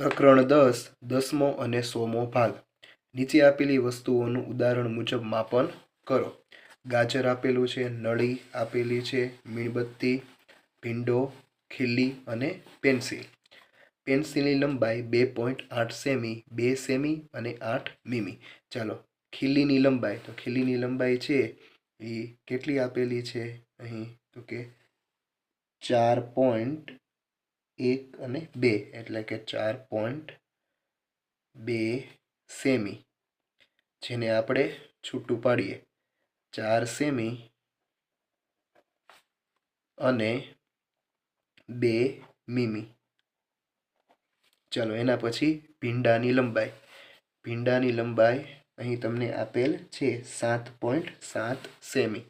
પ્રકરણ 10 10મો અને 100મો ભાગ નીચે આપેલી વસ્તુઓનું ઉદાહરણ મુજબ માપન કરો. ગાજર આપેલું છે, નળી આપેલી છે, મીણબત્તી, ભીંડો, ખીલી અને પેન્સિલ. પેન્સિલની લંબાઈ 2.8 સેમી, 2 સેમી અને 8 મીમી. ચાલો, ખીલીની લંબાઈ, તો ખીલીની લંબાઈ છે એ કેટલી આપેલી છે અહીં, તો કે 4.1 અને 2 એટલે કે 4.2 સેમી, જેને આપણે છૂટું પાડીએ 4 સેમી અને 2 મીમી. ચાલો, એના પછી ભીંડાની લંબાઈ અહીં તમને આપેલ છે 7.7 સેમી,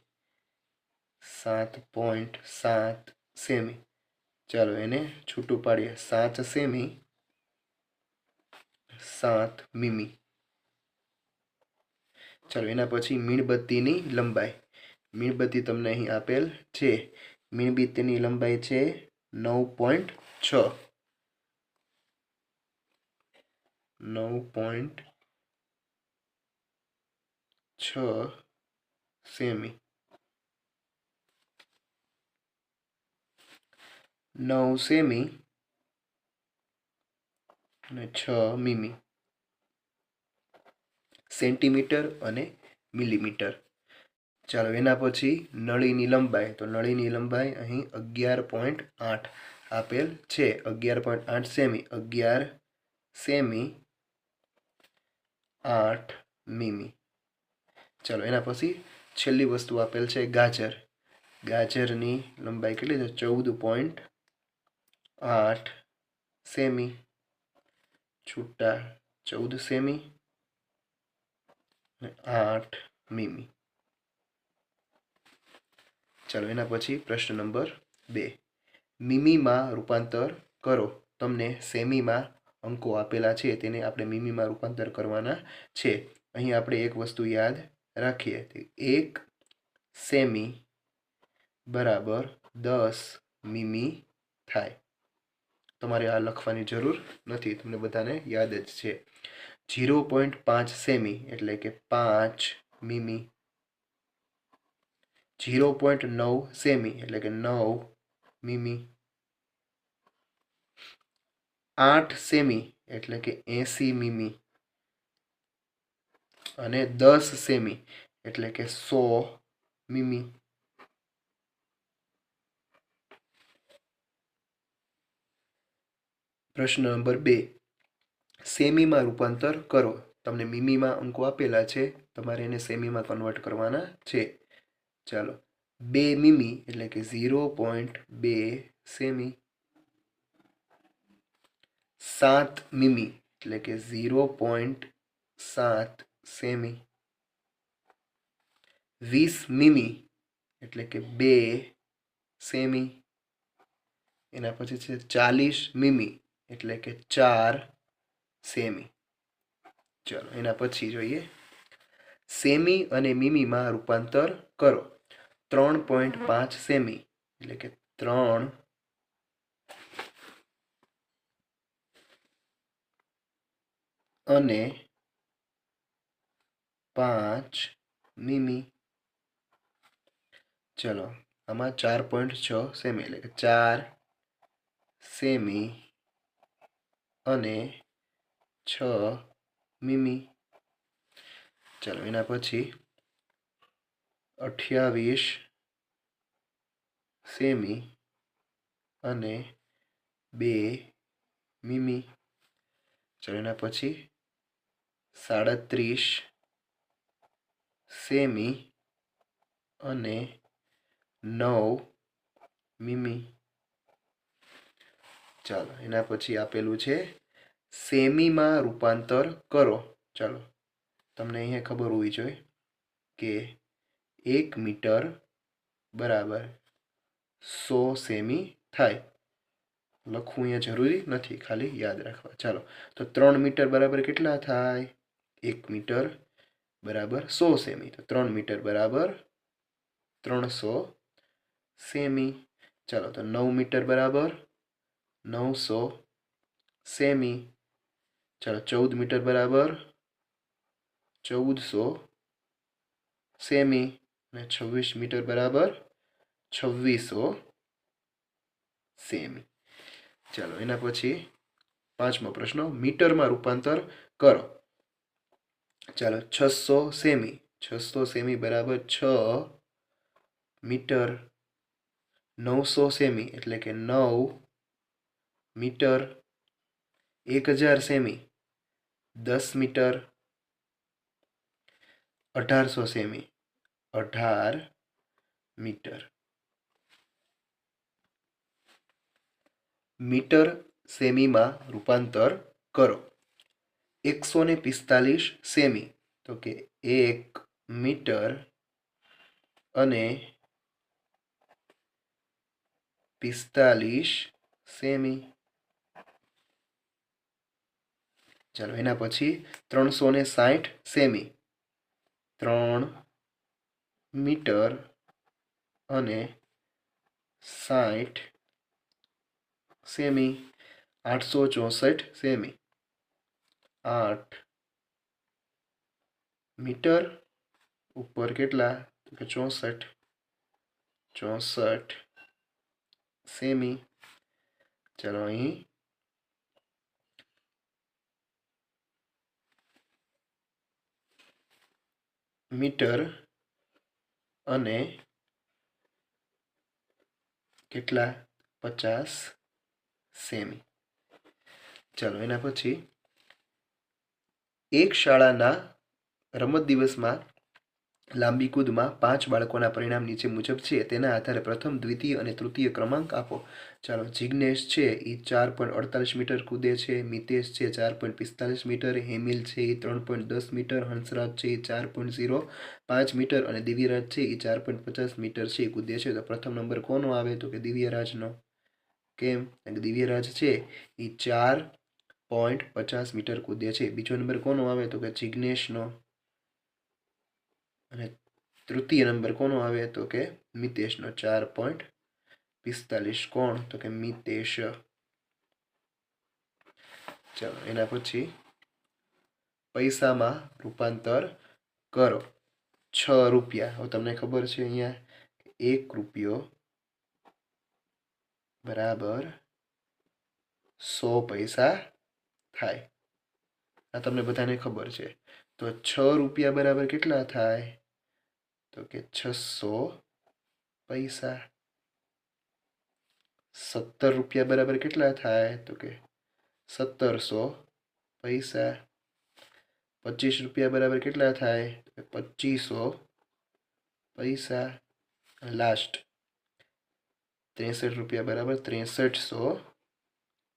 7.7 સેમી. ચાલો, એને છૂટું પાડીએ 7 સેમી 7 મીમી. ચાલો, એના પછી મીણબત્તીની મીણબત્તી તમને અહીં આપેલ છે. મીણબત્તીની લંબાઈ છે 9.6 સેમી, 9 સેમી અને 6 મીમી. સેન્ટીમીટર અને મિલીમીટર. ચાલો, એના પછી નળીની લંબાઈ, તો નળીની લંબાઈ અહીં 11.8 આપેલ છે. 11.8 સેમી, 11 સેમી 8 મીમી. ચાલો, એના પછી છેલ્લી વસ્તુ આપેલ છે ગાજરની લંબાઈ કેટલી છે? 14.8 સેમી, છૂટા 14 સેમી 8 મીમી. ચાલો, એના પછી પ્રશ્ન નંબર 2, મીમીમાં રૂપાંતર કરો. તમને સેમીમાં અંકો આપેલા છે, તેને આપણે મીમીમાં રૂપાંતર કરવાના છે. અહીં આપણે એક વસ્તુ યાદ રાખીએ, 1 સેમી બરાબર 10 મીમી થાય. તમારે આ લખવાની જરૂર નથી, તમને બધાને યાદ જ છે. 0.5 સેમી એટલે કે 5 મીમી. 0.9 સેમી એટલે કે 9 મીમી. 8 સેમી એટલે કે 80 મીમી અને 10 સેમી એટલે કે 100 મીમી. પ્રશ્ન નંબર 2, સેમીમાં રૂપાંતર કરો. તમને મીમીમાં અંકો આપેલા છે, તમારે એને સેમીમાં કન્વર્ટ કરવાના છે. ચાલો, 2 મીમી એટલે કે 0.2 સેમી. 7 મીમી એટલે કે 0.7 સેમી. 20 મીમી એટલે કે 2 સેમી. એના પછી છે 40 મીમી એટલે કે 4 સેમી. ચાલો, એના પછી જોઈએ સેમી અને મીમીમાં રૂપાંતર કરો. 3.5 સેમી એટલે કે 3 અને 5 મીમી. ચલો, આમાં 4.6 સેમી એટલે કે 4 સેમી અને 6 મીમી. ચાલો, એના પછી 28 સેમી અને 2 મીમી. ચાલો, એના પછી 37 સેમી અને 9 મીમી. ચાલો, એના પછી આપેલું છે સેમીમાં રૂપાંતર કરો. ચાલો, તમને અહીંયા ખબર હોવી જોઈએ કે 1 મીટર બરાબર 100 સેમી થાય. લખવું અહીંયા જરૂરી નથી, ખાલી યાદ રાખવા. ચાલો, તો 3 મીટર બરાબર કેટલા થાય? 1 મીટર બરાબર 100 સેમી. તો 3 મીટર બરાબર 300 સેમી. ચાલો, તો 9 મીટર બરાબર 900 સેમી. ચાલો 14 મીટર બરાબર 1400 સેમી અને 26 મીટર બરાબર 2600 સેમી. ચાલો એના પછી પાંચમો પ્રશ્ન, મીટરમાં રૂપાંતર કરો. ચાલો 600 સેમી, 600 સેમી બરાબર 6 મીટર. 900 સેમી એટલે કે 9 મીટર. 1000 સેમી 10 મીટર. 1800 સેમી 18 મીટર. મીટર સેમીમાં રૂપાંતર કરો. 145 સેમી તો કે 1 મીટર અને 45 સેમી. ચાલો એના પછી 360 સેમી 3 મીટર અને 60 સેમી. 864 સેમી 8 મીટર ઉપર કેટલા તો કે 64 સેમી. ચાલો અહીં મીટર અને કેટલા 50 સેમી. ચાલો એના પછી એક શાળાના રમત દિવસમાં લાંબી કૂદમાં 5 બાળકોના પરિણામ નીચે મુજબ છે. તેના આધારે પ્રથમ, દ્વિતીય અને તૃતીય ક્રમાંક આપો. ચાલો જિગ્નેશ છે એ 4.48 મીટર કૂદે છે. મિતેશ છે 4.45 મીટર. હેમિલ છે એ 3.10 મીટર. હંસરાજ છે એ 4.05 મીટર અને દિવ્યરાજ છે એ 4.50 મીટર છે કૂદે છે. તો પ્રથમ નંબર કોનો આવે તો કે દિવ્યરાજનો. કેમ? દિવ્યરાજ છે એ 4.50 મીટર કૂદે છે. બીજો નંબર કોનો આવે તો કે જિગ્નેશનો. અને તૃતીય નંબર કોનો આવે તો કે મિતેશનો 4.45. કોણ તો કે મિતેશ. ચાલો એના પછી પૈસામાં રૂપાંતર કરો. 6 રૂપિયા. હવે તમને ખબર છે અહીંયા 1 રૂપિયો બરાબર 100 પૈસા થાય. આ તમને બધાને ખબર છે. તો 6 રૂપિયા બરાબર કેટલા થાય તો કે 600 પૈસા. 17 રૂપિયા બરાબર કેટલા થાય તો કે 1700 પૈસા. 25 રૂપિયા બરાબર કેટલા થાય તો કે 2500 પૈસા. લાસ્ટ 63 રૂપિયા બરાબર 6300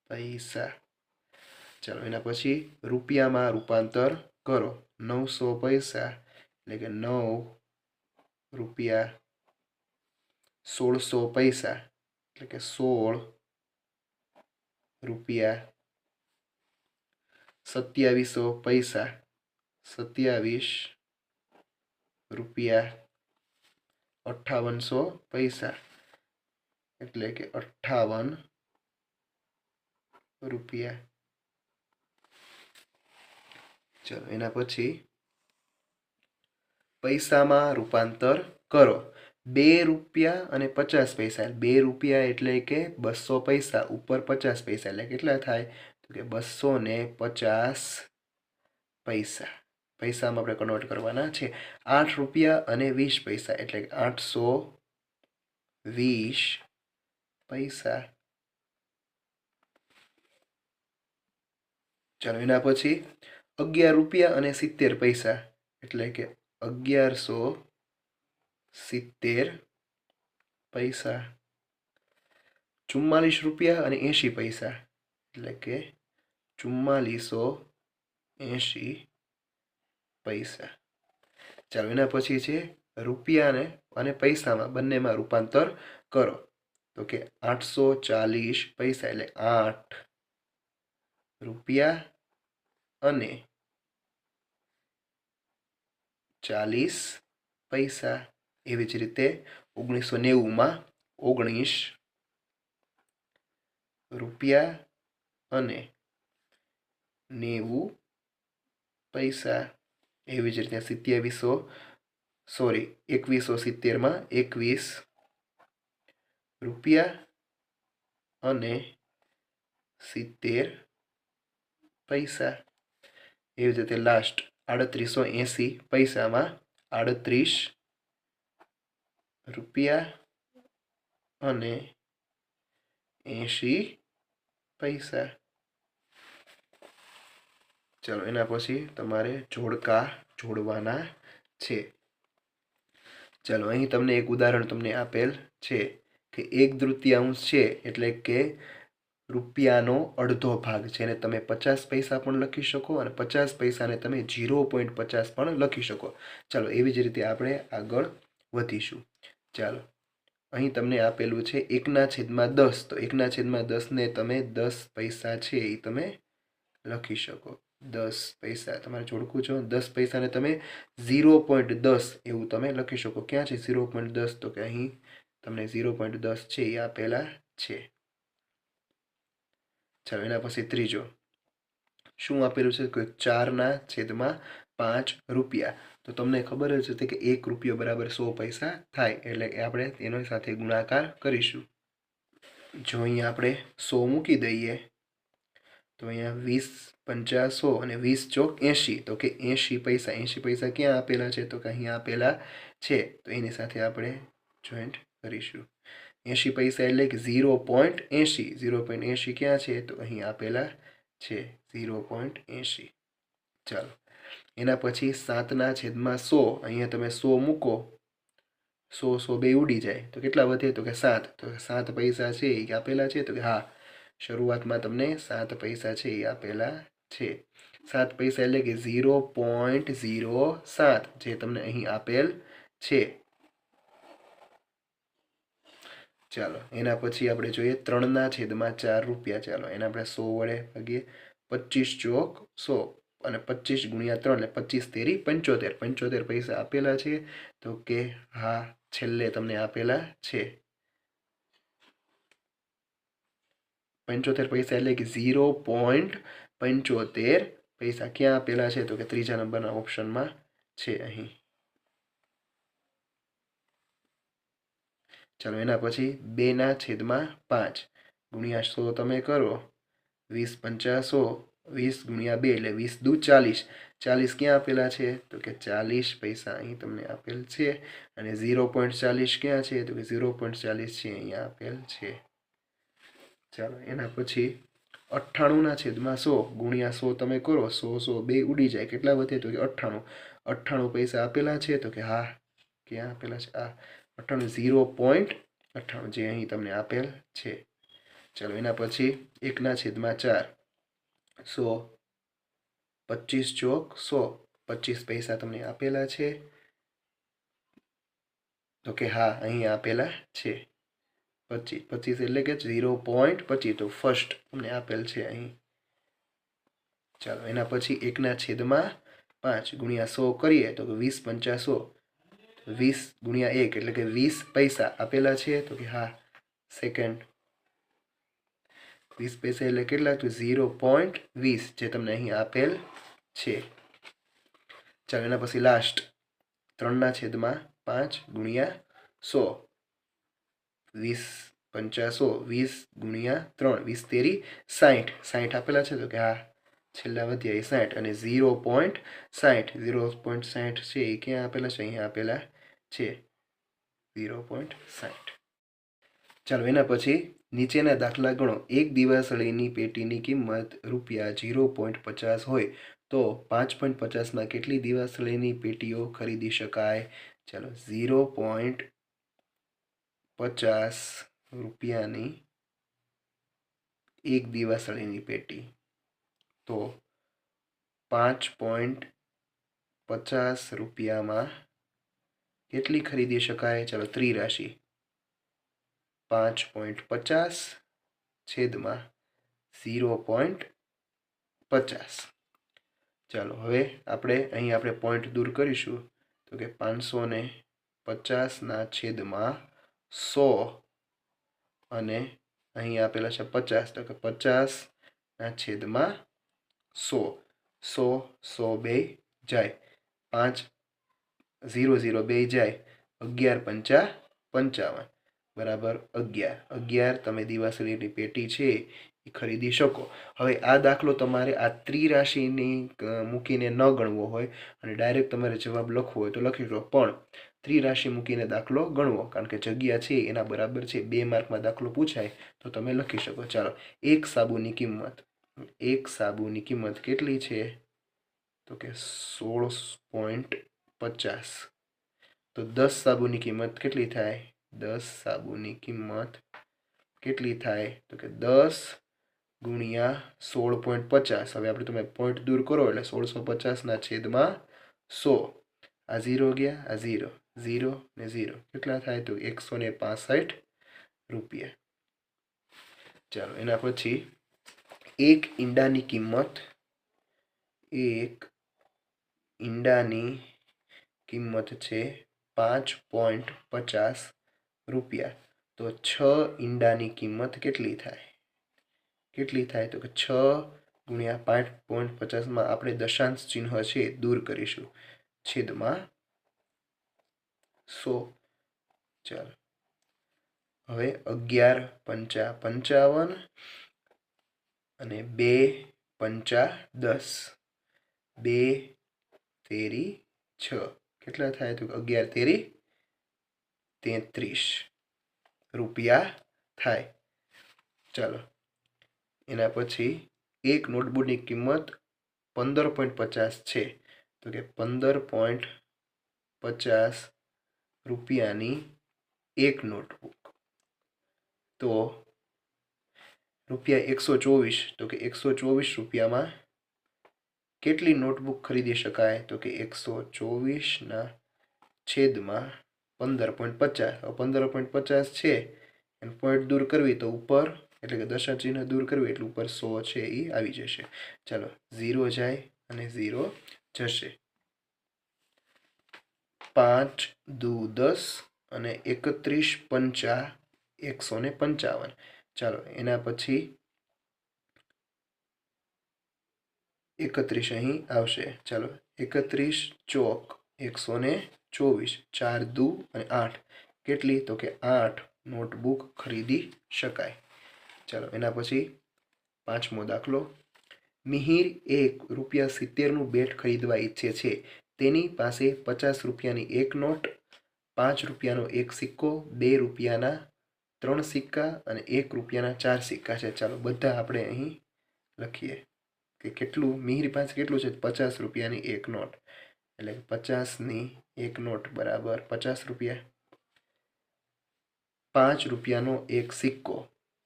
પૈસા. ચાલો એના પછી રૂપિયામાં રૂપાંતર કરો. 900 પૈસા એટલે કે 9 રૂપિયા. 1600 પૈસા એટલે કે 16 રૂપિયા. 2700 પૈસા 27 રૂપિયા. 5800 પૈસા એટલે કે 58 રૂપિયા. ચાલો એના પછી પૈસામાં રૂપાંતર કરો. 2 રૂપિયા અને 50 પૈસા. 2 રૂપિયા એટલે કે 200 પૈસા ઉપર 50 પૈસા એટલે કેટલા થાય તો કે 250 પૈસા. પૈસામાં આપણે કન્વર્ટ કરવાના છે. 8 રૂપિયા અને 20 પૈસા એટલે કે 820 પૈસા. ચાલો એના પછી 11 રૂપિયા અને 70 પૈસા એટલે કે 1170 પૈસા. 44 રૂપિયા અને 80 પૈસા એટલે કે 4480 પૈસા. ચાલો એના પછી છે રૂપિયાને અને પૈસામાં બંનેમાં રૂપાંતર કરો. તો કે 840 પૈસા એટલે 8 રૂપિયા અને 40 પૈસા. એવી જ રીતે 1990માં 19 રૂપિયા અને 90 પૈસા। એવી જ રીતે 2170 21 રૂપિયા અને 70 પૈસા। એવી જ રીતે લાસ્ટ 3880 પૈસામાં 38 રૂપિયા અને 80 પૈસા। ચાલો એના પછી તમારે જોડકા જોડવાના છે। ચાલો અહીં તમને એક ઉદાહરણ તમને આપેલ છે કે 1/3 છે એટલે કે રૂપિયાનો અડધો ભાગ છે, એને તમે 50 પૈસા પણ લખી શકો અને 50 પૈસાને તમે 0.50 પણ લખી શકો। ચાલો એવી જ રીતે આપણે આગળ વધીશું। ચાલો અહીં તમને આપેલું છે 1/10, તો 1/10 ને તમે 10 પૈસા છે એ તમે લખી શકો। 10 પૈસા તમારે જોડકું છો, 10 પૈસાને તમે 0.10 એવું તમે લખી શકો। ક્યાં છે 0.10? તો કે અહીં તમને 0.10 છે એ આપેલા છે। ચાલો એના પછી ત્રીજો શું આપેલું છે કે 4/5 રૂપિયા। તો તમને ખબર જ હતી કે 1 રૂપિયો બરાબર 100 પૈસા થાય, એટલે આપણે એની સાથે ગુણાકાર કરીશું। જો અહીંયા આપણે 100 મૂકી દઈએ તો અહીંયા 20 × 50 100 અને 20 ચોક 80, તો કે 80 પૈસા। 80 પૈસા ક્યાં આપેલા છે? તો કે અહીંયા આપેલા છે, તો એની સાથે આપણે જોઈન્ટ કરીશું। 80 પૈસા એટલે કે 0.80, 0.80 ક્યાં છે? તો અહીં આપેલા છે 0.80। ચાલો એના પછી 7/100, અહીંયા તમે 100 મૂકો, 100 બે ઉડી જાય તો કેટલા વધે? તો કે 7, તો 7 પૈસા છે એ આપેલા છે, તો કે હા શરૂઆતમાં તમને 7 પૈસા છે એ આપેલા છે। 7 પૈસા એટલે કે 0.07 જે તમને અહીં આપેલ છે। ચાલો એના પછી આપણે જોઈએ 3/4 રૂપિયા। ચાલો એને આપણે 100 વડે ભાગીએ, 25 ચોક 100 અને 25 × 3 એટલે 25 તેરી 75, 75 પૈસા આપેલા છે, તો કે હા છેલ્લે તમને આપેલા છે। 75 પૈસા એટલે કે 0.75 પૈસા ક્યાં આપેલા છે? તો કે ત્રીજા નંબરના ઓપ્શનમાં છે અહીં। ચાલો એના પછી 2/5 ગુણ્યા 100 તમે કરો, 20 × 50 100, 20 × 2 એટલે 20 દુ 40, 40 ક્યાં આપેલા છે? તો કે 40 પૈસા અહીં તમને આપેલ છે। અને 0.40 ક્યાં છે? તો કે 0.40 છે અહીંયા આપેલ છે। ચાલો એના પછી 98/100 ગુણ્યા 100 તમે કરો, 100 બે ઉડી જાય, કેટલા વધે? તો કે 98, 98 પૈસા આપેલા છે, તો કે હા ક્યાં આપેલા છે? આ 98 જે અહીં તમને આપેલ છે। ચાલો એના પછી 1/4 100, 25 ચોક 100, 25 પૈસા તમને આપેલા છે, તો કે હા અહીં આપેલા છે 25, 25 એટલે કે 0.25, તો ફર્સ્ટ તમને આપેલ છે અહીં। ચાલો એના પછી 1/5 ગુણ્યા 100 કરીએ તો કે 20 × 50 100, 20 × 1 એટલે કે 20 પૈસા આપેલા છે, તો કે હા સેકન્ડ। 20 પૈસા એટલે કેટલા? તો 0.20 જે તમને અહીં આપેલ છે। ચાલો એના પછી લાસ્ટ 3/5 ગુણ્યા 100, 20 × 50 100, 20 × 3 20 તેરી 60, 60 આપેલા છે, તો કે હા છેલ્લા વધ્યા 60 અને 0.60, 0.60 છે એ ક્યાં આપેલા છે? અહીંયા આપેલા છે 0.60। ચાલો એના પછી નીચેના દાખલા ગણો। એક દિવાસળીની પેટીની કિંમત ₹0.50 હોય તો 5.50માં કેટલી દિવાસળીની પેટીઓ ખરીદી શકાય? ચાલો 0.50 રૂપિયાની એક દિવાસળીની પેટી, તો 5.50 રૂપિયામાં કેટલી ખરીદી શકાય? ચાલો ત્રિરાશિ 5.50 છેદમાં 0.50। ચાલો હવે આપણે પોઈન્ટ દૂર કરીશું, તો કે 550 છેદમાં 100 અને અહીં આપેલા છે 50, તો કે 50 છેદમાં 100 100 બે જાય, 5 0 0 બે જાય, 11 પંચા 55 બરાબર 11. 11 તમે દિવાસળીની પેટી છે એ ખરીદી શકો. હવે આ દાખલો તમારે આ ત્રિરાશિની મૂકીને ન ગણવો હોય અને ડાયરેક્ટ તમારે જવાબ લખવો હોય તો લખી શકો, પણ ત્રિરાશિ મૂકીને દાખલો ગણવો, કારણ કે જગ્યા છે એના બરાબર છે. 2 માર્કમાં દાખલો પૂછાય તો તમે લખી શકો. ચાલો, એક સાબુની કિંમત કેટલી છે? તો કે 16.50. તો 10 સાબુની કિંમત કેટલી થાય? 10 સાબુની કિંમત કેટલી થાય? તો કે 10 ગુણ્યા 16.50. હવે આપણે તમે પોઈન્ટ દૂર કરો એટલે 1650/100. આ 0 ગયા, આ 0 0 ને 0 કેટલા થાય? તો 165 રૂપિયા. ચાલો, એના પછી એક ઈંડાની કિંમત છે 5.50 રૂપિયા. તો 6 ઈંડાની કિંમત કેટલી થાય? તો કે 6 ગુણ્યા 5.50 આપણે દશાંશ ચિહ્ન છે દૂર કરીશું, છેદમાં 100. ચાલો, હવે 11 પંચા 55 અને 2 પંચા 10, 2 તેરી 6 કેટલા થાય? તો 11 તેરી 33 રૂપિયા થાય. ચાલો, એના પછી એક નોટબુકની કિંમત 15.50 છે. તો કે 15.50 રૂપિયાની એક નોટબુક. તો રૂપિયા 124. તો કે 124 રૂપિયામાં કેટલી નોટબુક ખરીદી શકાય? તો કે 124 છેદમાં 15.50. 15.50 છે એને પોઈન્ટ દૂર કરવી તો ઉપર, એટલે કે દશાંશ ચિહ્ન દૂર કરવી એટલે ઉપર 100 છે એ આવી જશે. ચાલો, 0 જાય અને 0 જશે. 5 દુ 10 અને 31 પંચા 155. ચાલો, એના પછી 31 અહીં આવશે. ચાલો, 31 ચોક 124, 4 દુ અને 8 કેટલી? તો કે 8 નોટબુક ખરીદી શકાય. ચાલો, એના પછી પાંચમો દાખલો. મિહિર એક ₹70નું બેટ ખરીદવા ઈચ્છે છે. તેની પાસે 50 રૂપિયાની એક નોટ, 5 રૂપિયાનો એક સિક્કો, 2 રૂપિયાના 3 સિક્કા અને 1 રૂપિયાના 4 સિક્કા છે. ચાલો, બધા આપણે અહીં લખીએ કે કેટલું મિહિર પાસે કેટલું છે? 50 રૂપિયાની એક નોટ, એટલે 50ની એક નોટ બરાબર 50 રૂપિયા. 5 રૂપિયાનો એક સિક્કો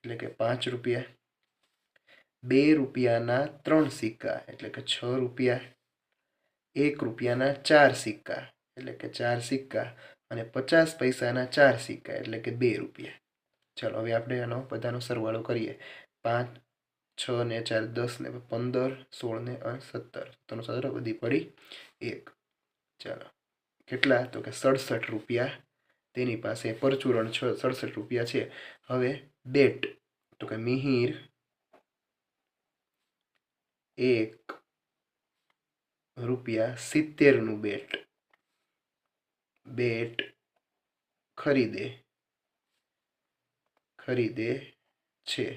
એટલે કે 5 રૂપિયા. 2 રૂપિયાના 3 સિક્કા એટલે કે 6 રૂપિયા. 1 રૂપિયાના 4 સિક્કા એટલે કે 4 સિક્કા અને 50 પૈસાના 4 સિક્કા એટલે કે 2 રૂપિયા. ચાલો, હવે આપણે આનો બધાનો સરવાળો કરીએ. 5 6 ને 4 10 ને 15 16 ને 17 તો સરળ બધી પડી 1. ચાલો, કેટલા? તો કે 67 રૂપિયા તેની પાસે પરચુરણ 67 રૂપિયા છે. હવે બેટ, તો કે મિહિર એક ₹70નું બેટ ખરીદે છે.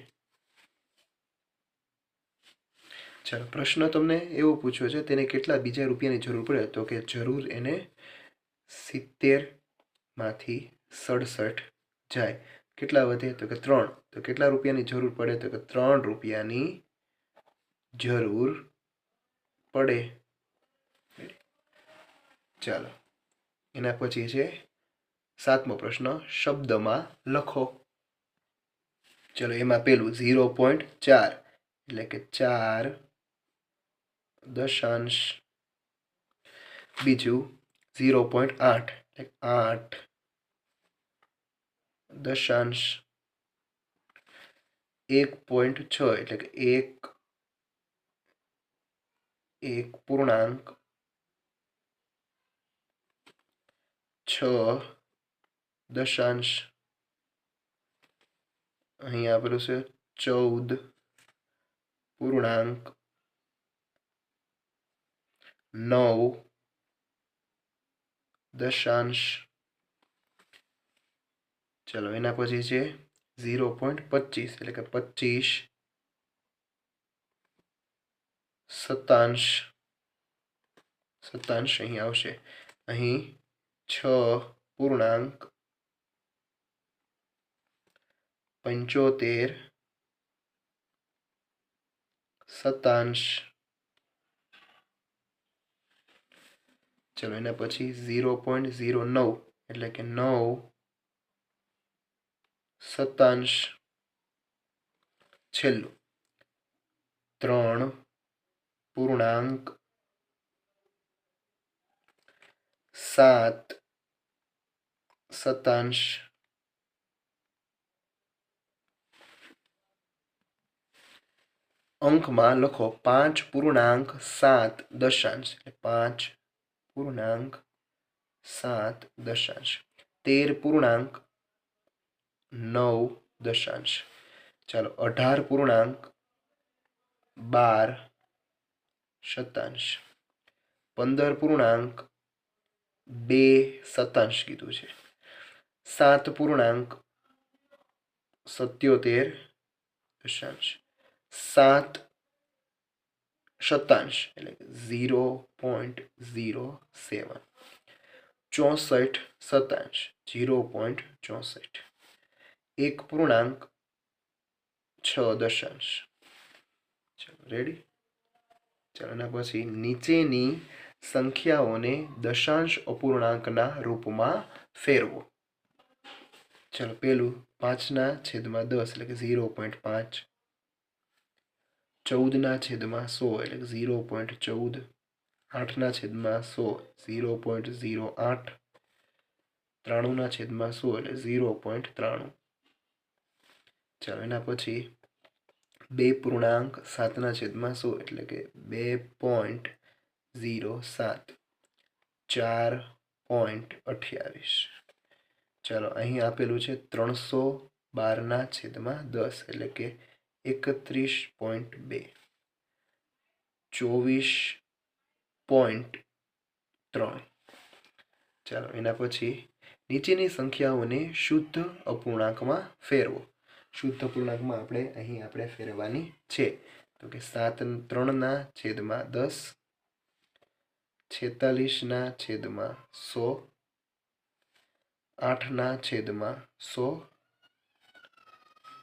ચાલો, પ્રશ્ન તમને એવો પૂછ્યો છે, તેને કેટલા બીજા રૂપિયાની જરૂર પડે? તો કે જરૂર એને 70માંથી 67 જાય, કેટલા વધે? તો કે 3. તો કેટલા રૂપિયાની જરૂર પડે? તો કે 3 રૂપિયાની જરૂર પડે. ચાલો, એના પછી છે 7મો પ્રશ્ન. શબ્દમાં લખો. ચલો, એમાં પેલું 0.4 એટલે કે 4 દશાંશ. બીજું 0.8 એટલે 8 દશાંશ. 1.6 એટલે કે 1 પૂર્ણાંક 6 દશાંશ. અહીં આપેલું છે 14 પૂર્ણાંક 9 દશાંશ ચલો એના પછી છે 0.25 એટલે કે 25 સતાંશ સતાંશ અહીં આવશે અહીં 6.75 સતાંશ ચલો એના પછી 0.09 એટલે કે 9 સતાંશ છેલ્લું 3.7 સતાંશ અંકમાં લખો 5.7 દશાંશ 5.7 દશાંશ 13.9 દશાંશ ચાલો 18.12 શતાંશ 15.2 શતાંશ કીધું છે 7.77 દશાંશ 7 શતાંશ એટલે 0.07 64 શતાંશ 0.64 1.6 દશાંશ ચલો રેડી ચાલો એના પછી નીચેની સંખ્યાઓને દશાંશ અપૂર્ણાંકના રૂપમાં ફેરવો ચલો પેલું 5/10 એટલે કે 0.5 14/100 એટલે કે 0.14 8/100 0.08 93/100 એટલે 0.93 ચાલો એના પછી 2.7/100 એટલે કે 2.07 4.28 ચાલો અહીં આપેલું છે 312/10 એટલે કે 31.2 24.3 ચાલો એના પછી નીચેની સંખ્યાઓને શુદ્ધ અપૂર્ણાંકમાં ફેરવો શુદ્ધ અપૂર્ણાંકમાં આપણે ફેરવવાની છે તો કે 3/10 46/100 8/100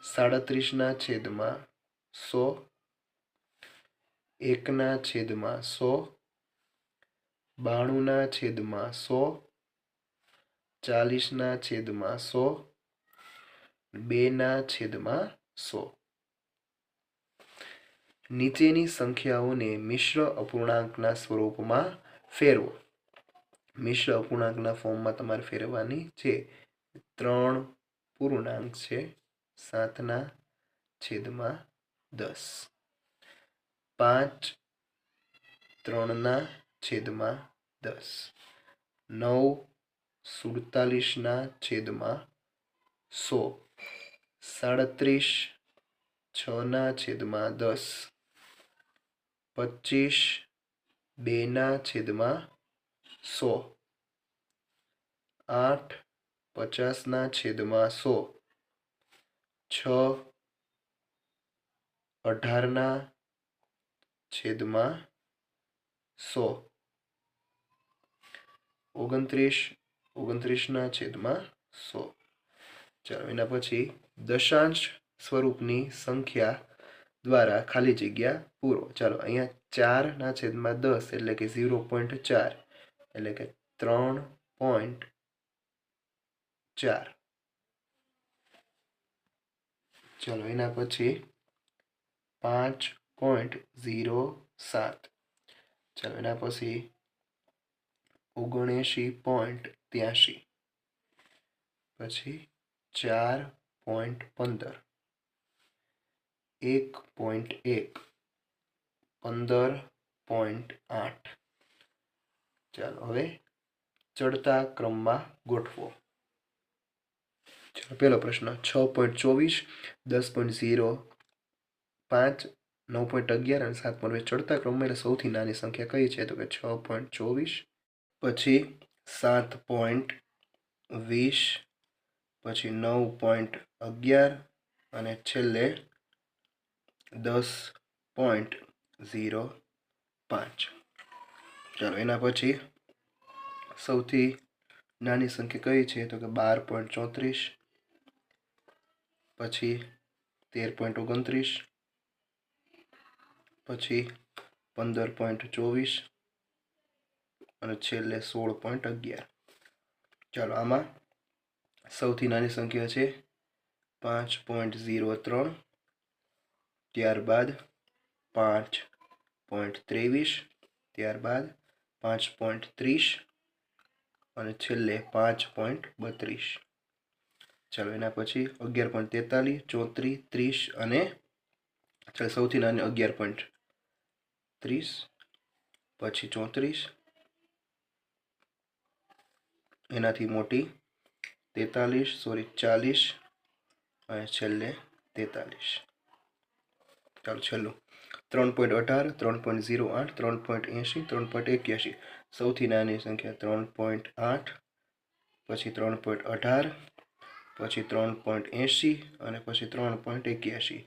37/100 1/100 92/100 40/100 2/100 નીચેની સંખ્યાઓને મિશ્ર અપૂર્ણાંકના સ્વરૂપમાં ફેરવો મિશ્ર અપૂર્ણાંકના ફોર્મમાં તમારે ફેરવવાની છે 3 પૂર્ણાંક છે 7/10 5 3/10 9 47/100 37 6/10 25 2/100 8 50/100 6 18/100 29 29/100 ચાલો એના પછી દશાંશ સ્વરૂપની સંખ્યા દ્વારા ખાલી જગ્યા પૂરો ચાલો અહીંયા 4/10 એટલે કે 0.4 એટલે કે 3.4 ચાલો એના પછી 5.07 ચાલો એના પછી 79.83 પછી 4.15 1.1 15.8 ચાલો હવે ચડતા ક્રમમાં ગોઠવો ચાલો પહેલો પ્રશ્ન 6.24 10.05 9.11 અને 7. ચડતા ક્રમમાં એટલે સૌથી નાની સંખ્યા કઈ છે? તો કે 6.24, પછી 7.20, પછી 9.11 અને છેલ્લે 10.05. ચાલો એના પછી સૌથી નાની સંખ્યા કઈ છે? તો કે 12.34, પછી 13.29, પછી 15.24 અને છેલ્લે 16.11. ચાલો આમાં સૌથી નાની સંખ્યા છે 5.03, ત્યારબાદ 5.23, ત્યારબાદ 5.30 અને છેલ્લે 5.32. ચાલો એના પછી 11.43, 34, 30 અને ચાલો સૌથી નાની 11.30, પછી 34, એનાથી મોટી 43, 40 અને છેલ્લે 43. ચાલો છેલ્લું 3.18, 3.08, 3.80, 3.81. સૌથી નાની સંખ્યા 3.8, પછી 3.18, પછી 3.80 અને પછી 3.81.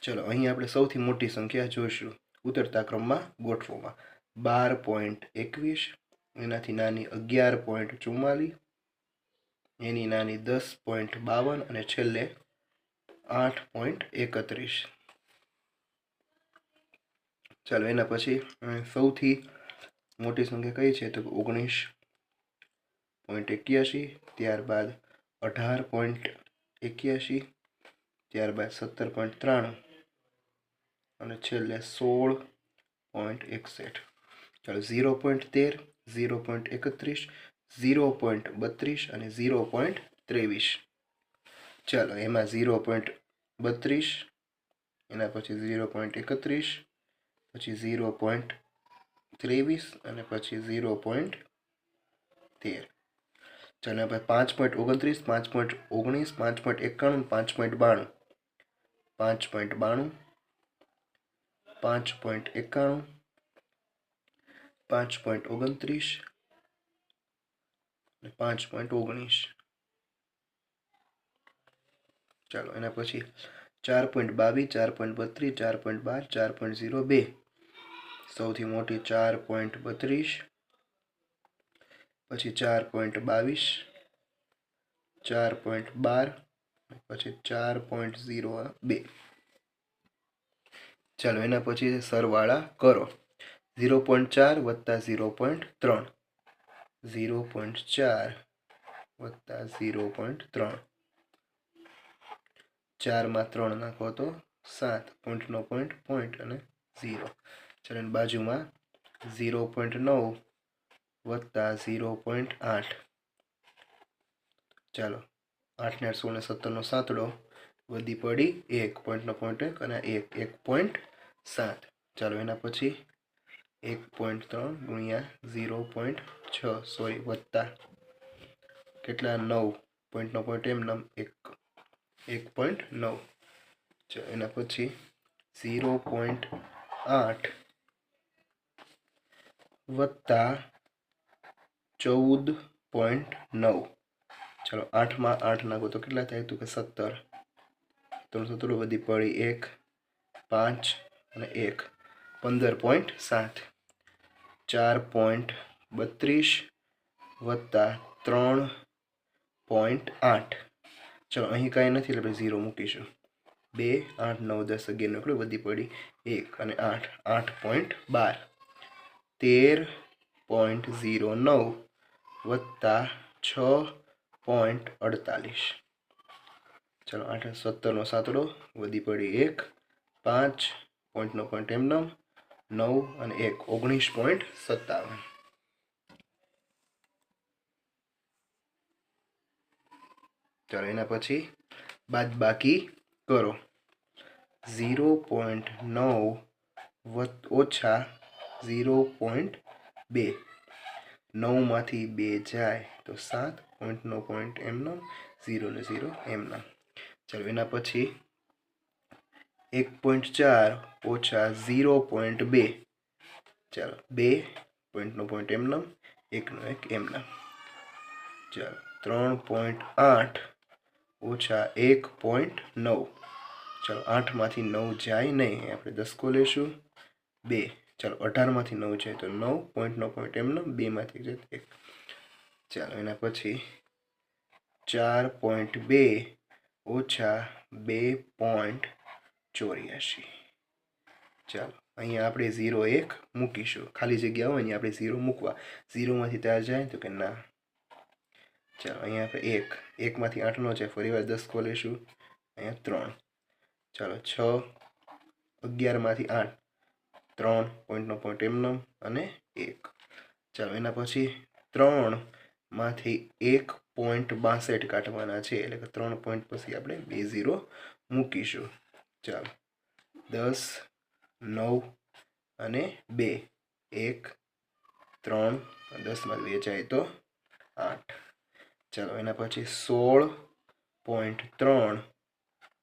ચલો અહીં આપણે સૌથી મોટી સંખ્યા જોઈશું ઉતરતા ક્રમમાં ગોઠવોમાં. 12.21, એનાથી નાની 11.44, એની નાની 10.52 અને છેલ્લે 8.31. ચાલો એના પછી સૌથી મોટી સંખ્યા કઈ છે? તો 19.81, ત્યારબાદ 18.81, ત્યારબાદ 17.93 અને છેલ્લે 16.61. ચાલો 0.13, 0.31, 0.32 અને 0.23. ચાલો એમાં 0.32, એના પછી 0.31, પછી 0.23 અને પછી 0.13. ચાલો આપણે 5.29, 5.19, 5.91, 5.92, 5.92, 5.91, 5.29 અને 5.19. ચાલો એના પછી 4.22, 4.32, 4.12, 4.02. સૌથી મોટી 4.32, પછી 4.22, 4.12, પછી 4.02. ચાલો એના પછી સરવાળા કરો. 0.4 વત્તા 0.3, 0.4 વત્તા 0.3. 4 માં 3 નાખો તો 7, પોઈન્ટનો પોઈન્ટ, પોઈન્ટ અને 0. ચાલો એની બાજુમાં 0.9 વત્તા 0.8. ચાલો 8 ને 16 ને 17 નો સાતડો, વધી પડી 1, પોઈન્ટનો પોઈન્ટ 1 અને 1.7. ચાલો એના પછી 1.3 ગુણ્યા 0.6, સોરી વત્તા કેટલા 9, પોઈન્ટનો પોઈન્ટ એમ નામ 1.9. ચાલો એના પછી 0.8 વત્તા 14.9. ચાલો 8 માં 8 નાખો તો કેટલા થાય? તો કે 17. 3 વધી પડી 1, 5 અને 1, 15.7. 4.32 વત્તા 3.8. ચાલો અહીં કાંઈ નથી એટલે આપણે 0 મૂકીશું. 2, 8, 9, 10, 11 કેટલું વધી પડી 1 અને 8, 8.12. 13.09 વત્તા 6.48. ચાલો 8 17 નો સાતડો, વધી પડી 1, 5, પોઈન્ટનો પોઈન્ટ એમનો 9 અને 1, 19.57. ચાલો એના પછી બાદ બાકી કરો. 0.9 ઓછા 0.2. 9 માંથી 2 જાય તો 7, પોઈન્ટનો પોઈન્ટ એમનો 0 ને 0 એમના. ચાલો એના પછી 1.4 ઓછા 0.2 ચાલો 2 પોઈન્ટનો પોઈન્ટ એમનેમ એકનો એક એમનેમ ચાલો 3.8 ઓછા 1.9 ચાલો 8માંથી 9 જાય નહીં આપણે 10 લેશું 2 ચાલો 18માંથી 9 જાય તો 9 પોઈન્ટનો પોઈન્ટ એમનેમ 2માંથી જાય 1 ચાલો એના પછી 4.2 ઓછા 2.84 ચાલો અહીંયા આપણે 0 1 મૂકીશું ખાલી જગ્યા હોય અહીંયા આપણે 0 મૂકવા 0માંથી 4 જાય તો કે ના ચાલો અહીંયા આપણે 1 માંથી 8 નો જાય ફરીવાર 10 ખોલીશું અહીંયા 3 ચાલો 6 11માંથી 8 3 પોઈન્ટનો પોઈન્ટ એમનેમ અને 1 ચાલો એના પછી 3માંથી 1.62 કાઢવાના છે એટલે કે 3 પોઈન્ટ પછી આપણે 2 0 મૂકીશું ચાલો 10 9 અને 2 1 3 10માંથી 2 જાય તો 8 ચાલો એના પછી 16.3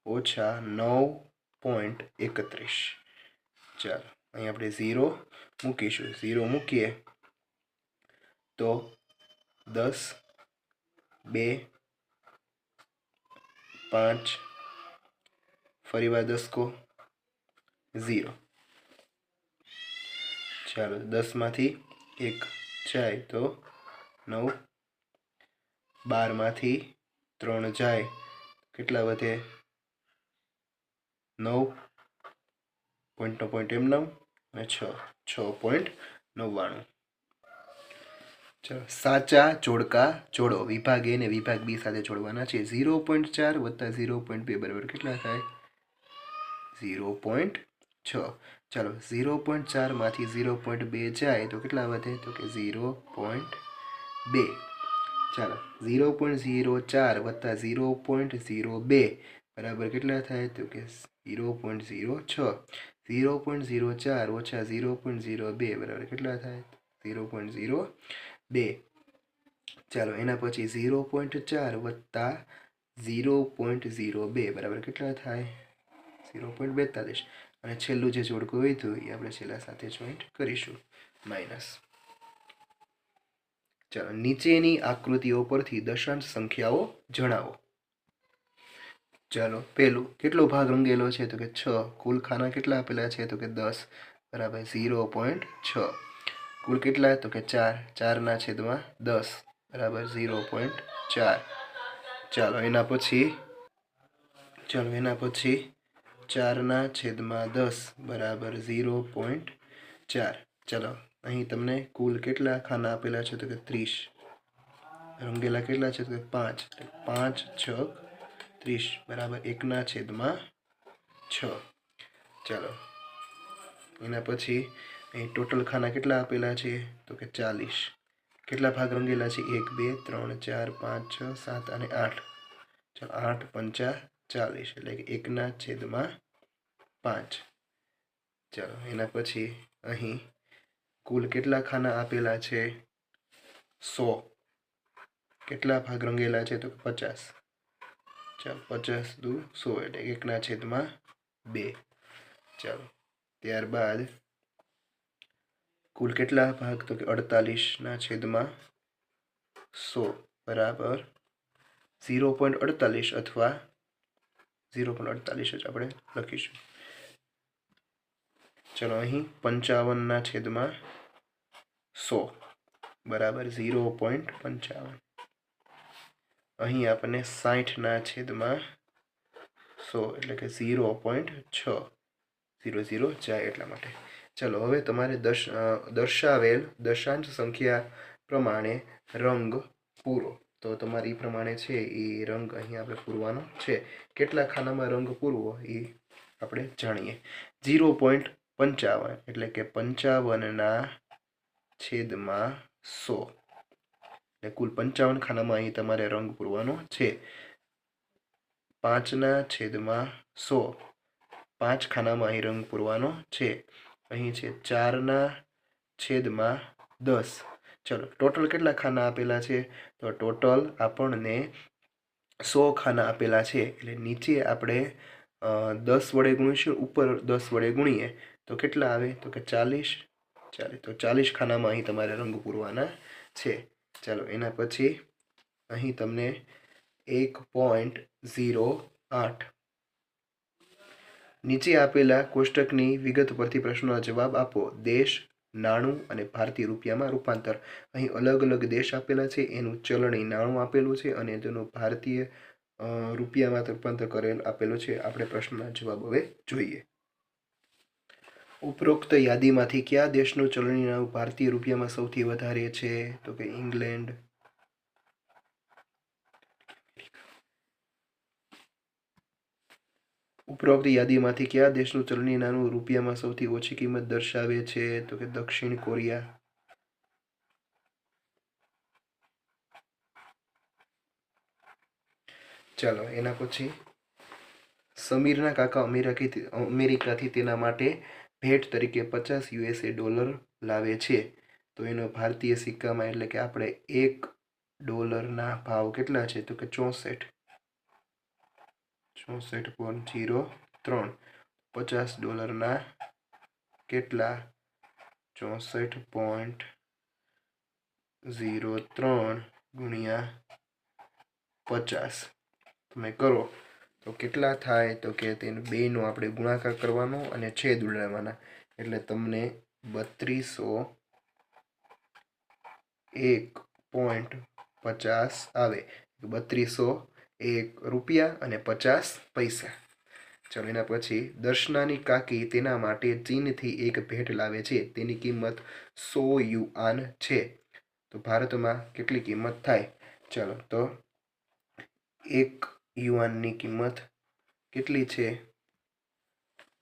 ઓછા 9.31 ચાલો અહીં આપણે 0 મૂકીશું 0 મૂકીએ તો 10 2 5 ફરીવાર 10 કો 0 ચાલો 10માંથી 1 જાય તો 9 12માંથી 3 જાય કેટલા વધે 9 પોઈન્ટનો પોઈન્ટ એમનેમ અને 6.99 ચાલો સાચા જોડકા જોડો વિભાગ એ ને વિભાગ બી સાથે જોડવાના છે 0.4 વત્તા 0.2 બરાબર કેટલા થાય 0.6 ચાલો 0.4 માંથી 0.2 જાય તો કેટલા વધે તો કે 0.2 ચાલો 0.04 વત્તા 0.02 બરાબર કેટલા થાય તો કે 0.06 0.04 ઓછા 0.02 બરાબર કેટલા થાય 0.02 ચાલો એના પછી 0.4 વત્તા 0.02 બરાબર કેટલા થાય 0.42 અને છેલ્લું જે જોડકું વધ્યું એ આપણે છેલ્લા સાથે જોઈન્ટ કરીશું માઇનસ ચાલો નીચેની આકૃતિઓ પરથી દશાંશ સંખ્યાઓ જણાવો ચાલો પહેલું કેટલો ભાગ રંગેલો છે તો કે 6 કુલ ખાના કેટલા આપેલા છે તો કે 10 બરાબર 0.6 કુલ કેટલા તો કે 4 4 છેદમાં 10 બરાબર 0.4 ચાલો એના પછી 4 છેદમાં 10 બરાબર 0.4 ચાલો અહીં તમને કુલ કેટલા ખાના આપેલા છે તો કે 30 રંગેલા કેટલા છે તો કે 5 5 6 30 બરાબર 1/6 ચાલો એના પછી અહીં ટોટલ ખાના કેટલા આપેલા છે તો કે 40 કેટલા ભાગ રંગેલા છે 1 2 3 4 5 6 7 અને 8 ચાલો 8 5 40 એટલે કે 1/5 ચાલો એના પછી અહીં કુલ કેટલા ખાના આપેલા છે 100 કેટલા ભાગ રંગેલા છે તો 50 ચાલો 50 દુ 100 એટલે 1/2 ચાલો ત્યારબાદ કુલ કેટલા ભાગ તો કે 48/100 બરાબર 0.48 અથવા 0.48 જ આપણે લખીશું ચલો અહીં 55/100 બરાબર 0.55 અહીં આપણને 60/100 એટલે કે 0.6 0 જાય એટલા માટે ચલો હવે તમારે દર્શાવેલ દશાંશ સંખ્યા પ્રમાણે રંગ પૂરો તો તમારે એ પ્રમાણે છે એ રંગ અહીં આપણે પૂરવાનો છે કેટલા ખાનામાં રંગ પૂરવો એ આપણે જાણીએ 0.55 એટલે કે 55/100 એટલે કુલ 55 ખાનામાં અહીં તમારે રંગ પૂરવાનો છે 5/100 5 ખાનામાં અહીં રંગ પૂરવાનો છે અહીં છે 4/10 ચલો ટોટલ કેટલા ખાના આપેલા છે તો ટોટલ આપણને 100 ખાના આપેલા છે એટલે નીચે આપણે 10 વડે ગુણીશું, ઉપર 10 વડે ગુણીએ તો કેટલા આવે તો કે 40. તો 40 ખાનામાં અહીં તમારે રંગ પૂરવાના છે. ચાલો એના પછી અહીં તમને 1.08 નીચે આપેલા કોષ્ટકની વિગત પરથી પ્રશ્નોના જવાબ આપો. દેશ, નાણું અને ભારતીય રૂપિયામાં રૂપાંતર. અહીં અલગ અલગ દેશ આપેલા છે, એનું ચલણી નાણું આપેલું છે અને તેનું ભારતીય રૂપિયામાં રૂપાંતર કરેલ આપેલું છે. આપણે પ્રશ્નના જવાબ હવે જોઈએ. ઉપરોક્ત યાદીમાંથી કયા દેશનું ચલણી નાણું ભારતીય રૂપિયામાં સૌથી વધારે છે તો કે ઇંગ્લેન્ડ. ઉપરોક્ત યાદીમાંથી કયા દેશનું ચલણી નાણું રૂપિયામાં સૌથી ઓછી કિંમત દર્શાવે છે તો કે દક્ષિણ કોરિયા. ચાલો એના પછી સમીરના કાકા અમેરિકાથી તેના માટે ભેટ તરીકે $50 લાવે છે. તો એનો ભારતીય સિક્કામાં એટલે કે આપણે $1 ભાવ કેટલા છે તો કે 64.03. $50 કેટલા 64.03 ગુણ્યા 50 તમે કરો તો કેટલા થાય તો કે તેને બેનો આપણે ગુણાકાર કરવાનો અને છેદ ઉડાડવાના એટલે તમને 3201.50 આવે. 3201 રૂપિયા અને 50 પૈસા. ચાલો એના પછી દર્શનાની કાકી તેના માટે ચીનથી એક ભેટ લાવે છે. તેની કિંમત 100 યુઆન છે. તો ભારતમાં કેટલી કિંમત થાય? ચાલો તો 1 યુઆનની કિંમત કેટલી છે?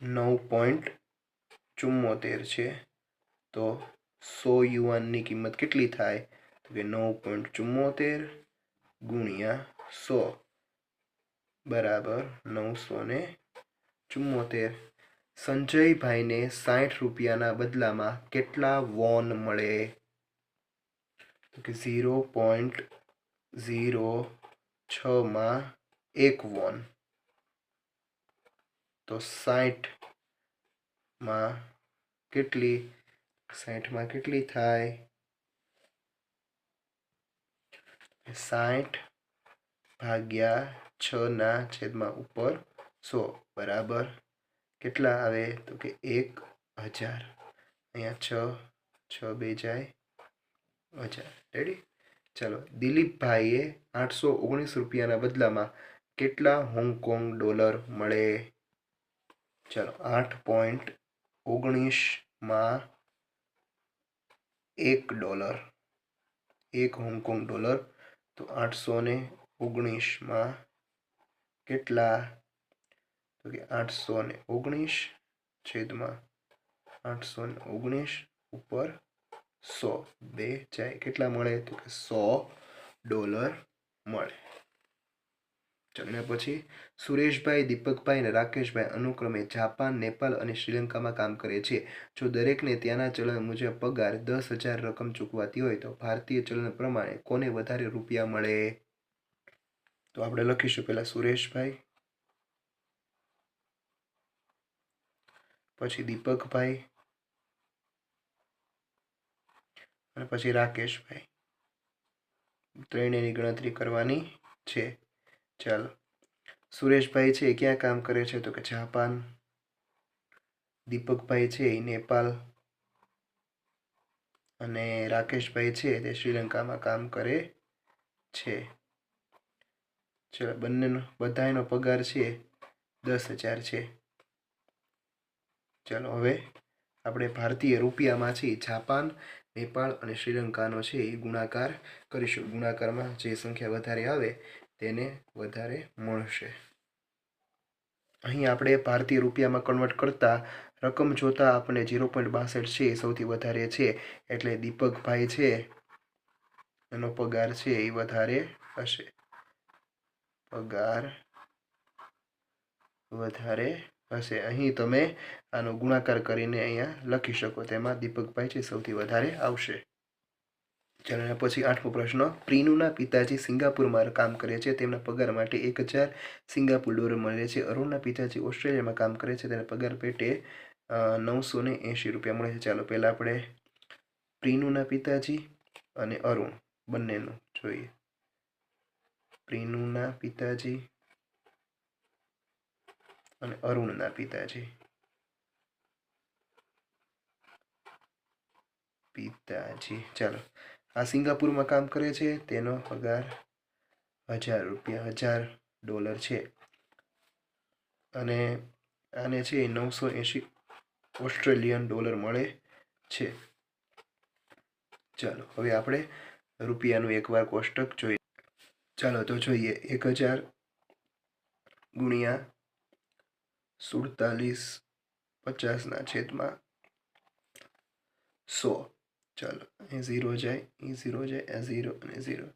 9.74 છે. તો 100 યુઆનની કિંમત કેટલી થાય તો કે 9.74 ગુણ્યા 100 બરાબર 974. સંજયભાઈને 60 રૂપિયાના બદલામાં કેટલા વોન મળે તો કે 0.06 માં 1 વોન. તો 60 માં કેટલી થાય? 60 ભાગ્યા 6 ના છેદમાં ઉપર 100 બરાબર કેટલા આવે તો કે 1000. અહીંયા 6 બે જાય 1000. રેડી. ચાલો દિલીપભાઈએ 819 રૂપિયાના બદલામાં કેટલા હોંગકોંગ ડોલર મળે? ચાલો 8.19 માં $1, 1 હોંગકોંગ ડોલર. તો 819 માં કેટલા તો કે 819 છેદમાં 819 ઉપર 100 બે જાય કેટલા મળે તો કે $100 મળે. ચાલો એના પછી સુરેશભાઈ, દીપકભાઈ અને રાકેશભાઈ અનુક્રમે જાપાન, નેપાલ અને શ્રીલંકામાં કામ કરે છે. જો દરેકને ત્યાંના ચલણ મુજબ પગાર 10,000 રકમ ચૂકવાતી હોય તો ભારતીય ચલણ પ્રમાણે કોને વધારે રૂપિયા મળે? તો આપણે લખીશું પહેલા સુરેશભાઈ, પછી દીપકભાઈ અને પછી રાકેશભાઈ. ત્રણેયની ગણતરી કરવાની છે. ચાલો સુરેશભાઈ છે ક્યાં કામ કરે છે તો કે જાપાન. દીપકભાઈ છે એ નેપાલ અને રાકેશભાઈ છે તે શ્રીલંકામાં કામ કરે છે. ચાલો બધાનો પગાર છે 10,000 છે. ચાલો હવે આપણે ભારતીય રૂપિયામાં છે જાપાન, નેપાળ અને શ્રીલંકાનો છે એ ગુણાકાર કરીશું. ગુણાકારમાં જે સંખ્યા વધારે આવે તેને વધારે મળશે. અહીં આપણે ભારતીય રૂપિયામાં કન્વર્ટ કરતા રકમ જોતા આપણે 0.62 છે એ સૌથી વધારે છે એટલે દીપકભાઈ છે એનો પગાર છે એ વધારે હશે. પગાર વધારે હશે. અહીં તમે આનો ગુણાકાર કરીને અહીંયા લખી શકો. તેમાં દીપકભાઈ છે સૌથી વધારે આવશે. ચાલો એના પછી 8મો પ્રશ્ન, પ્રીનુના પિતાજી સિંગાપુરમાં કામ કરે છે, તેમના પગાર માટે 1000 સિંગાપુર ડોલર મળે છે. અરુણના પિતાજી ઓસ્ટ્રેલિયામાં કામ કરે છે, તેના પગાર પેટે 980 રૂપિયા મળે છે. ચાલો પહેલાં આપણે પ્રીનુના પિતાજી અને અરુણ બંનેનું જોઈએ. પ્રીનુના પિતાજી અને અરુણના પિતાજી. ચાલો, આ સિંગાપુરમાં કામ કરે છે, તેનો પગાર 1000 રૂપિયા, 1000 ડોલર છે, અને આને છે 980 ઓસ્ટ્રેલિયન ડોલર મળે છે. ચાલો હવે આપણે રૂપિયાનું એકવાર કોષ્ટક જોઈએ. ચાલો તો જોઈએ, 1000 ગુણ્યા 47 50 છેદમાં 100. ચાલો અહીં 0 જાય, અહીં 0 જાય, આ 0 અને 0.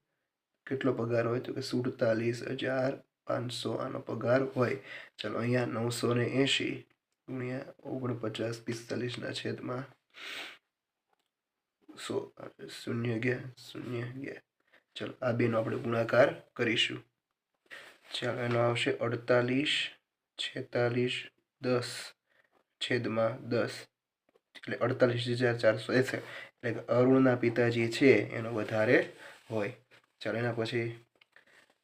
કેટલો પગાર હોય તો કે 47,500 આનો પગાર હોય. ચાલો અહીંયા 980 ગુણ્યા 49 છેદમાં 100, શૂન્ય ગયા, શૂન્ય ગયા. ચાલો આ બેનો આપણે ગુણાકાર કરીશું. ચાલો એનો આવશે 48, 46, 10 છેદમાં 10, એટલે 48,480. એટલે કે અરુણના પિતાજી છે એનો વધારે હોય. ચાલો એના પછી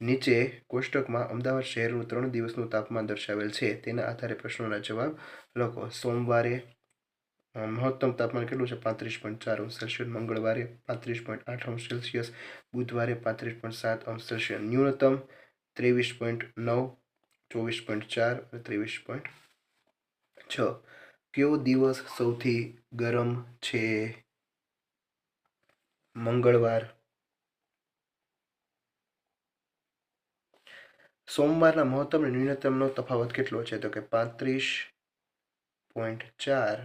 નીચે કોષ્ટકમાં અમદાવાદ શહેરનું 3 દિવસનું તાપમાન દર્શાવેલ છે, તેના આધારે પ્રશ્નોના જવાબ લખો. સોમવારે મહત્તમ તાપમાન કેટલું છે? 35.4 અંશ સેલ્સિયસ. મંગળવારે 35.8 અંશ સેલ્સિયસ. બુધવારે 35.7 અંશ સેલ્સિયસ. ન્યૂનતમ 23.9, 24.4 અને 23.6. કયો દિવસ સૌથી ગરમ છે? મંગળવાર. સોમવારના મહત્તમ અને ન્યૂનતમનો તફાવત કેટલો છે? તો કે 35.4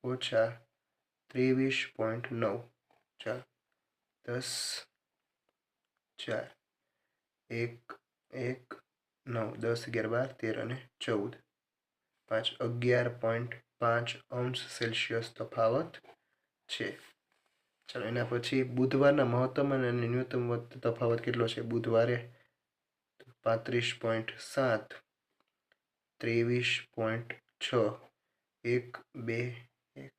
ઓછા 23.9. ચાલો 10, 4, 1, 1, 9, 10, 11, 12, 13 અને 14, 5, 11.5 અંશ સેલ્સિયસ તફાવત છે. ચાલો એના પછી બુધવારના મહત્તમ અને ન્યૂનતમ તફાવત કેટલો છે? બુધવારે 35.7, 23.6, 1, 2, 1,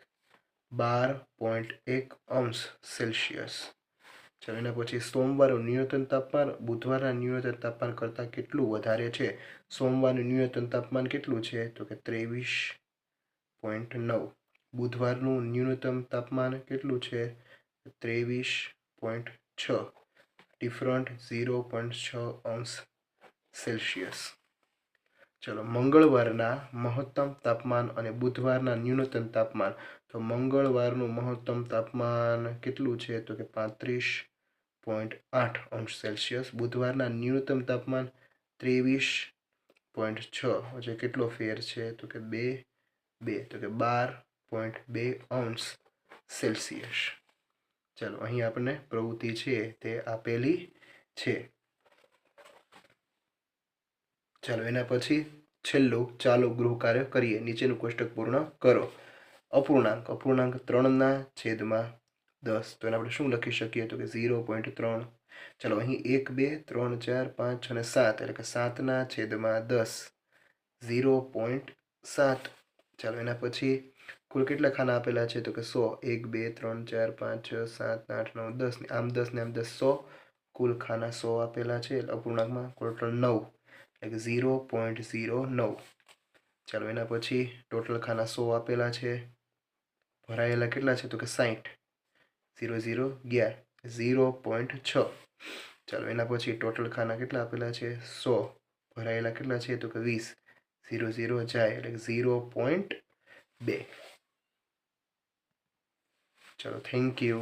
12.1 અંશ સેલ્સિયસ. ચાલો એના પછી સોમવારનું ન્યૂનતમ તાપમાન બુધવારના ન્યૂનતમ તાપમાન કરતાં કેટલું વધારે છે? સોમવારનું ન્યૂનતમ તાપમાન કેટલું છે? તો કે 23.9. બુધવારનું ન્યૂનતમ તાપમાન કેટલું છે? 23.6. ડિફરન્ટ 0.6 અંશ સેલ્સિયસ. ચલો મંગળવારના મહત્તમ તાપમાન અને બુધવારના ન્યૂનતમ તાપમાન. તો મંગળવારનું મહત્તમ તાપમાન કેટલું છે? તો કે 35.8 અંશ સેલ્સિયસ. બુધવારના ન્યૂનતમ તાપમાન 23.6. જે કેટલો ફેર છે? તો કે 2, તો કે 12.2 અંશ સેલ્સિયસ. ચાલો અહીં આપણને પ્રવૃત્તિ છે તે આપેલી છે. ચાલો એના પછી છેલ્લું, ચાલો ગૃહ કાર્ય કરીએ. નીચેનું કોષ્ટક પૂર્ણ કરો. અપૂર્ણાંક 3 છેદમાં 10. તો એને આપણે શું લખી શકીએ? તો કે 0.3. ચાલો અહીં 1, 2, 3, 4, 5, 6 અને 7, એટલે કે 7 છેદમાં 10, 0.7. ચાલો એના પછી કુલ કેટલા ખાના આપેલા છે? તો કે 100. 1, 2, 3, 4, 5, 6, 7, 8, 9, 10. આમ 10 ને આમ 10, 100. કુલ ખાના 100 આપેલા છે. અપૂર્ણાંકમાં ટોટલ 9, એટલે કે 0.09. ચાલો એના પછી ટોટલ ખાના 100 આપેલા છે. ભરાયેલા કેટલા છે? તો કે 60. 0, 0 ગયા, 0.6. ચાલો એના પછી ટોટલ ખાના કેટલા આપેલા છે? 100. ભરાયેલા કેટલા છે? તો કે 20. 0, 0 જાય, એટલે 0.2. ચલો થેન્ક યુ.